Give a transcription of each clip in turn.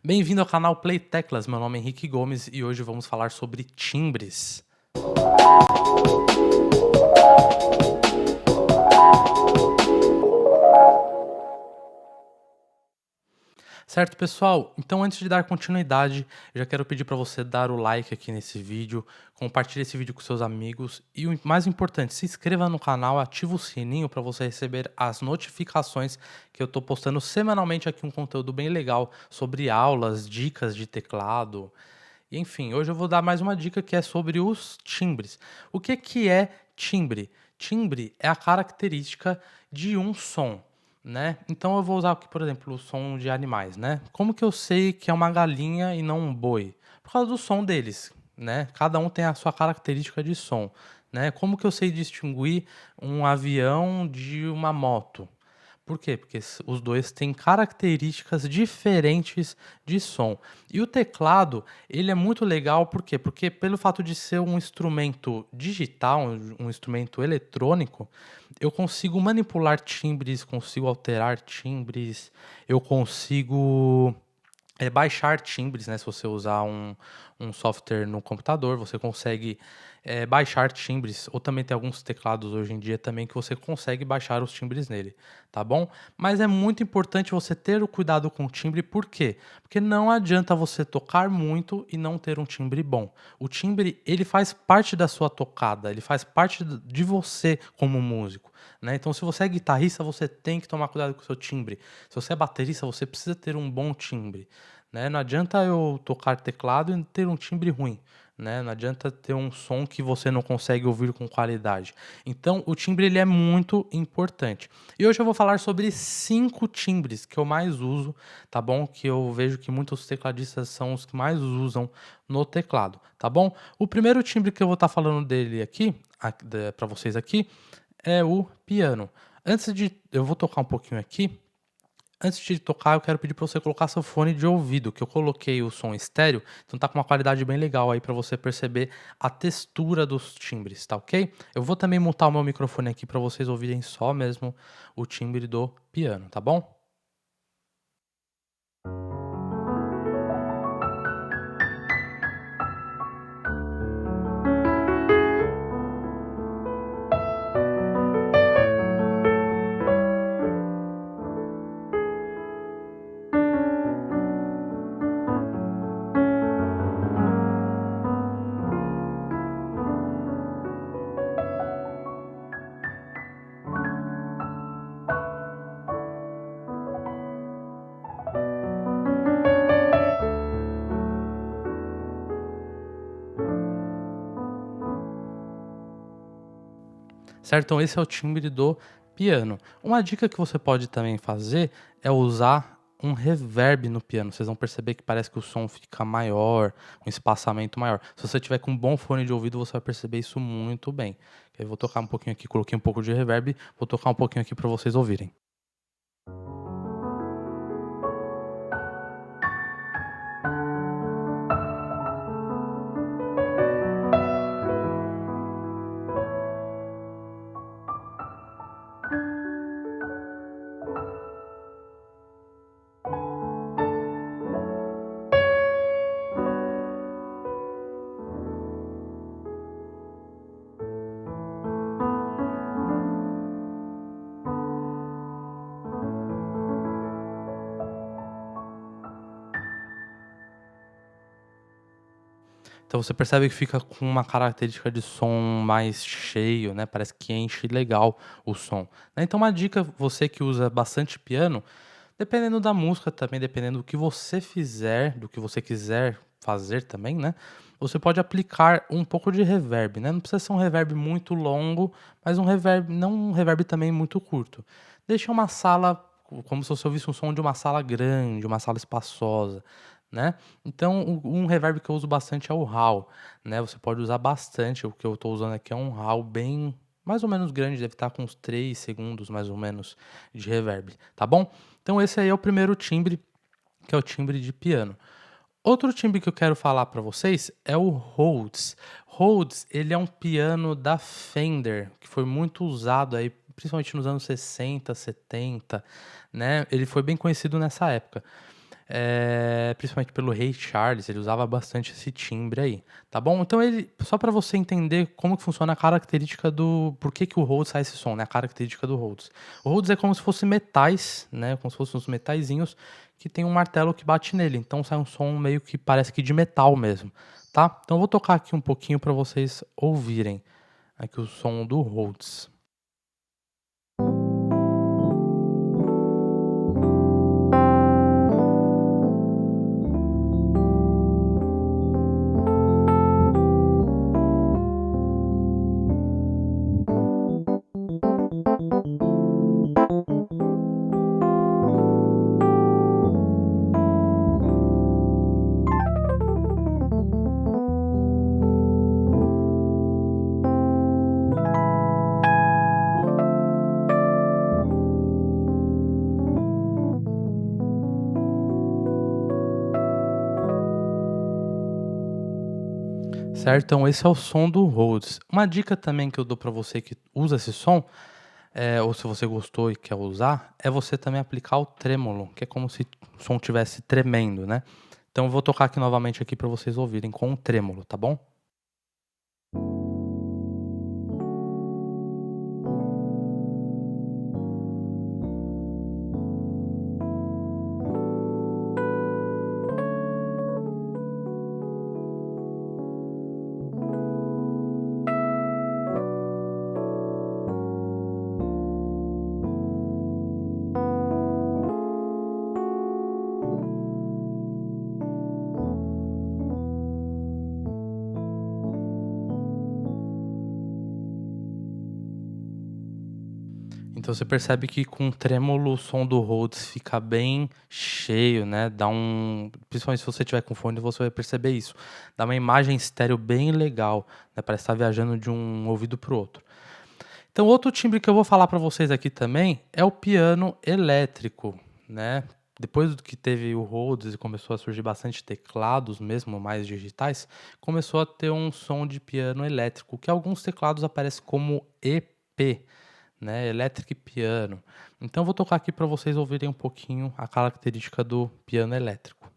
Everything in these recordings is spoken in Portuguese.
Bem-vindo ao canal Play Teclas, meu nome é Henrique Gomes e hoje vamos falar sobre timbres. Certo, pessoal? Então, antes de dar continuidade, eu já quero pedir para você dar o like aqui nesse vídeo, compartilhe esse vídeo com seus amigos e o mais importante, se inscreva no canal, ativa o sininho para você receber as notificações que eu estou postando semanalmente aqui um conteúdo bem legal sobre aulas, dicas de teclado. E, enfim, hoje eu vou dar mais uma dica que é sobre os timbres. O que é timbre? Timbre é a característica de um som, né? Então eu vou usar aqui, por exemplo, o som de animais, né? Como que eu sei que é uma galinha e não um boi? Por causa do som deles, né? Cada um tem a sua característica de som, né? Como que eu sei distinguir um avião de uma moto? Por quê? Porque os dois têm características diferentes de som. E o teclado, ele é muito legal, por quê? Porque pelo fato de ser um instrumento digital, um instrumento eletrônico, eu consigo manipular timbres, consigo alterar timbres, eu consigo baixar timbres, né? Se você usar um software no computador, você consegue baixar timbres, ou também tem alguns teclados hoje em dia também que você consegue baixar os timbres nele, tá bom? Mas é muito importante você ter o cuidado com o timbre, por quê? Porque não adianta você tocar muito e não ter um timbre bom. O timbre, ele faz parte da sua tocada, ele faz parte de você como músico, né? Então, se você é guitarrista, você tem que tomar cuidado com o seu timbre. Se você é baterista, você precisa ter um bom timbre, né? Não adianta eu tocar teclado e ter um timbre ruim, né? Não adianta ter um som que você não consegue ouvir com qualidade. Então, o timbre ele é muito importante. E hoje eu vou falar sobre 5 timbres que eu mais uso, tá bom? Que eu vejo que muitos tecladistas são os que mais usam no teclado, tá bom? O primeiro timbre que eu vou estar falando dele aqui, para vocês aqui, é o piano. Eu vou tocar um pouquinho aqui. Antes de tocar, eu quero pedir para você colocar seu fone de ouvido, que eu coloquei o som estéreo, então tá com uma qualidade bem legal aí para você perceber a textura dos timbres, tá ok? Eu vou também mutar o meu microfone aqui para vocês ouvirem só mesmo o timbre do piano, tá bom? Certo? Então esse é o timbre do piano. Uma dica que você pode também fazer é usar um reverb no piano. Vocês vão perceber que parece que o som fica maior, um espaçamento maior. Se você tiver com um bom fone de ouvido, você vai perceber isso muito bem. Eu vou tocar um pouquinho aqui, coloquei um pouco de reverb, vou tocar um pouquinho aqui para vocês ouvirem. Então você percebe que fica com uma característica de som mais cheio, né? Parece que enche legal o som, né? Então uma dica, você que usa bastante piano, dependendo da música também, dependendo do que você fizer, do que você quiser fazer também, né? Você pode aplicar um pouco de reverb, né? Não precisa ser um reverb muito longo, mas um reverb, não um reverb também muito curto. Deixa uma sala como se você ouvisse um som de uma sala grande, uma sala espaçosa, né? Então, um reverb que eu uso bastante é o hall, né? Você pode usar bastante. O que eu estou usando aqui é um hall bem mais ou menos grande, deve estar com uns 3 segundos mais ou menos de reverb, tá bom? Então esse aí é o primeiro timbre, que é o timbre de piano. Outro timbre que eu quero falar para vocês é o Rhodes. Rhodes, ele é um piano da Fender, que foi muito usado aí, principalmente nos anos 60, 70, né? Ele foi bem conhecido nessa época. principalmente pelo Rei Charles, ele usava bastante esse timbre aí, tá bom? Então ele só para você entender como que funciona a característica do por que que o Rhodes faz esse som, né, a característica do Rhodes. O Rhodes é como se fosse metais, né, como se fossem uns metaizinhos que tem um martelo que bate nele, então sai um som meio que parece que de metal mesmo, tá? Então eu vou tocar aqui um pouquinho para vocês ouvirem aqui o som do Rhodes. Certo, então esse é o som do Rhodes. Uma dica também que eu dou pra você que usa esse som, ou se você gostou e quer usar, é você também aplicar o trêmolo, que é como se o som estivesse tremendo, né. Então eu vou tocar aqui novamente aqui pra vocês ouvirem com o trêmolo, tá bom? Então você percebe que com o trêmolo o som do Rhodes fica bem cheio, né, dá principalmente se você tiver com fone você vai perceber isso, dá uma imagem estéreo bem legal, né, parece estar viajando de um ouvido para o outro. Então outro timbre que eu vou falar para vocês aqui também é o piano elétrico, né. Depois do que teve o Rhodes e começou a surgir bastante teclados mesmo mais digitais, começou a ter um som de piano elétrico, que alguns teclados aparecem como EP, né, Electric Piano. Então eu vou tocar aqui para vocês ouvirem um pouquinho a característica do piano elétrico.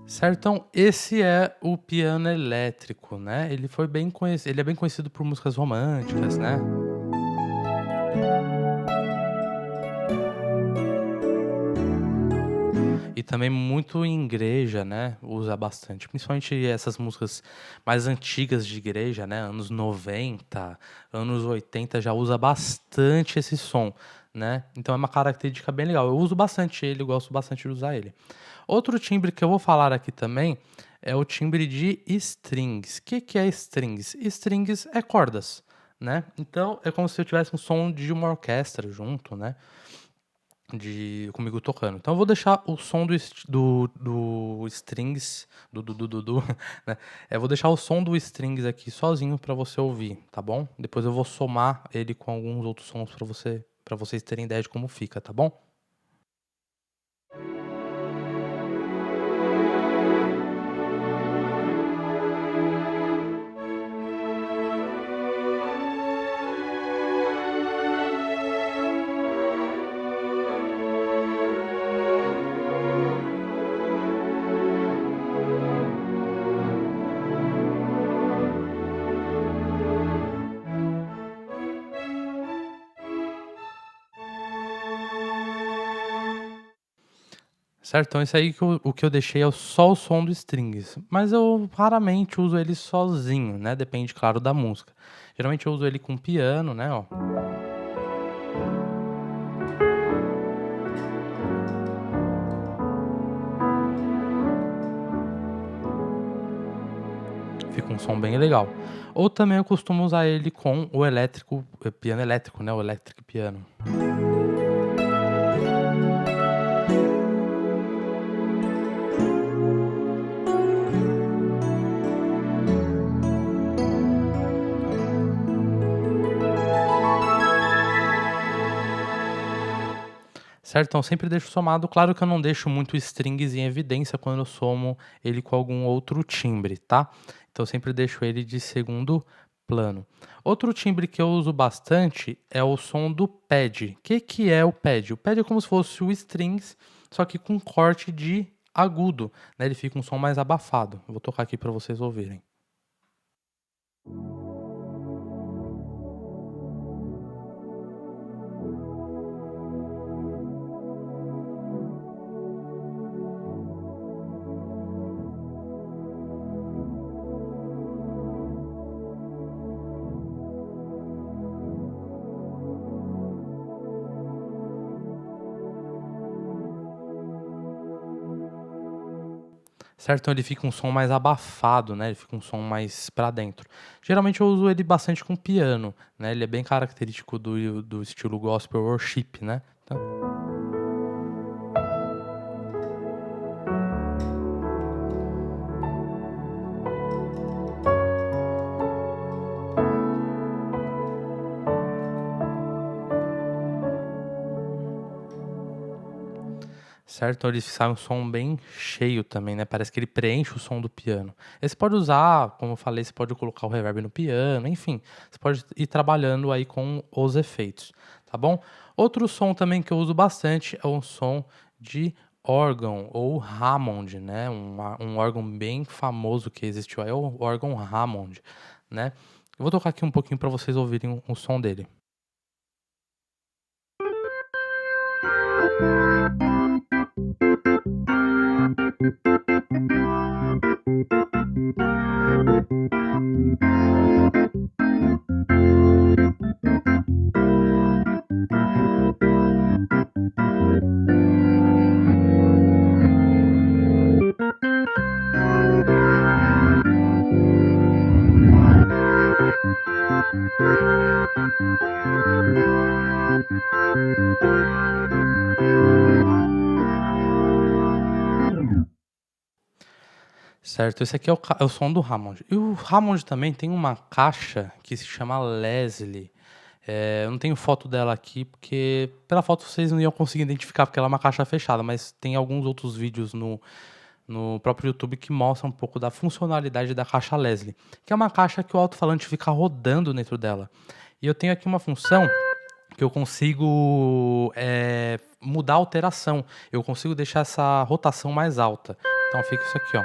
Certo, então esse é o piano elétrico, né, ele é bem conhecido por músicas românticas, né. E também muito em igreja, né, usa bastante, principalmente essas músicas mais antigas de igreja, né, anos 90, anos 80 já usa bastante esse som, né, então é uma característica bem legal. Eu uso bastante ele, eu gosto bastante de usar ele. Outro timbre que eu vou falar aqui também é o timbre de strings. O que que é strings? Strings é cordas, né, então é como se eu tivesse um som de uma orquestra junto, né, comigo tocando. Então eu vou deixar o som do strings, né, vou deixar o som do strings aqui sozinho para você ouvir, tá bom? Depois eu vou somar ele com alguns outros sons para vocês terem ideia de como fica, tá bom? Certo, então isso aí que o que eu deixei é só o som do strings, mas eu raramente uso ele sozinho, né, depende, claro, da música. Geralmente eu uso ele com piano, né, ó. Fica um som bem legal. Ou também eu costumo usar ele com o elétrico, piano elétrico, né, o electric piano. Certo? Então, eu sempre deixo somado. Claro que eu não deixo muito strings em evidência quando eu somo ele com algum outro timbre, tá? Então, eu sempre deixo ele de segundo plano. Outro timbre que eu uso bastante é o som do pad. O que é o pad? O pad é como se fosse o strings, só que com corte de agudo, né? Ele fica um som mais abafado. Eu vou tocar aqui para vocês ouvirem. Certo? Então ele fica um som mais abafado, né, ele fica um som mais pra dentro. Geralmente eu uso ele bastante com piano, né, ele é bem característico do estilo gospel worship, né. Então certo? Então ele sai um som bem cheio também, né, parece que ele preenche o som do piano. Aí você pode usar, como eu falei, você pode colocar o reverb no piano, enfim, você pode ir trabalhando aí com os efeitos, tá bom? Outro som também que eu uso bastante é um som de órgão ou Hammond, né, um órgão bem famoso que existiu aí, é o órgão Hammond, né. Eu vou tocar aqui um pouquinho para vocês ouvirem o som dele. Certo, esse aqui é o som do Hammond. E o Hammond também tem uma caixa que se chama Leslie. Eu não tenho foto dela aqui, porque pela foto vocês não iam conseguir identificar, porque ela é uma caixa fechada, mas tem alguns outros vídeos no próprio YouTube que mostram um pouco da funcionalidade da caixa Leslie, que é uma caixa que o alto-falante fica rodando dentro dela. E eu tenho aqui uma função que eu consigo mudar a alteração, eu consigo deixar essa rotação mais alta. Então fica isso aqui, ó.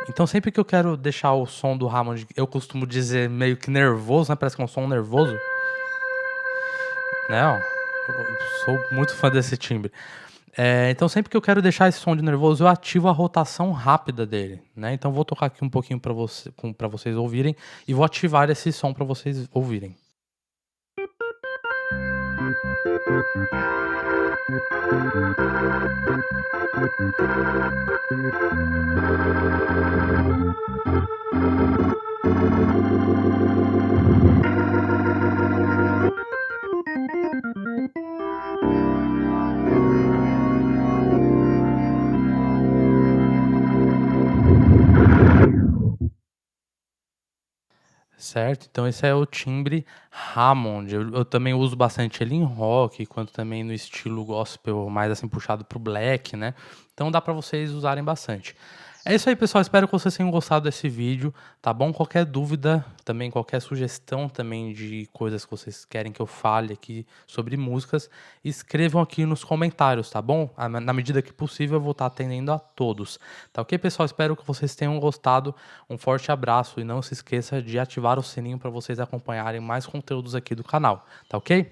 Então sempre que eu quero deixar o som do Hammond, eu costumo dizer meio que nervoso, né, parece que é um som nervoso, né, ó, eu sou muito fã desse timbre. Então sempre que eu quero deixar esse som de nervoso, eu ativo a rotação rápida dele, né, então vou tocar aqui um pouquinho pra vocês ouvirem, e vou ativar esse som pra vocês ouvirem. Certo, então esse é o timbre Hammond. Eu também uso bastante ele em rock, quanto também no estilo gospel mais, assim, puxado para o black, né. Então dá para vocês usarem bastante. É isso aí, pessoal, espero que vocês tenham gostado desse vídeo, tá bom? Qualquer dúvida, também qualquer sugestão também de coisas que vocês querem que eu fale aqui sobre músicas, escrevam aqui nos comentários, tá bom? Na medida que possível eu vou estar atendendo a todos, tá ok, pessoal? Espero que vocês tenham gostado, um forte abraço e não se esqueça de ativar o sininho para vocês acompanharem mais conteúdos aqui do canal, tá ok?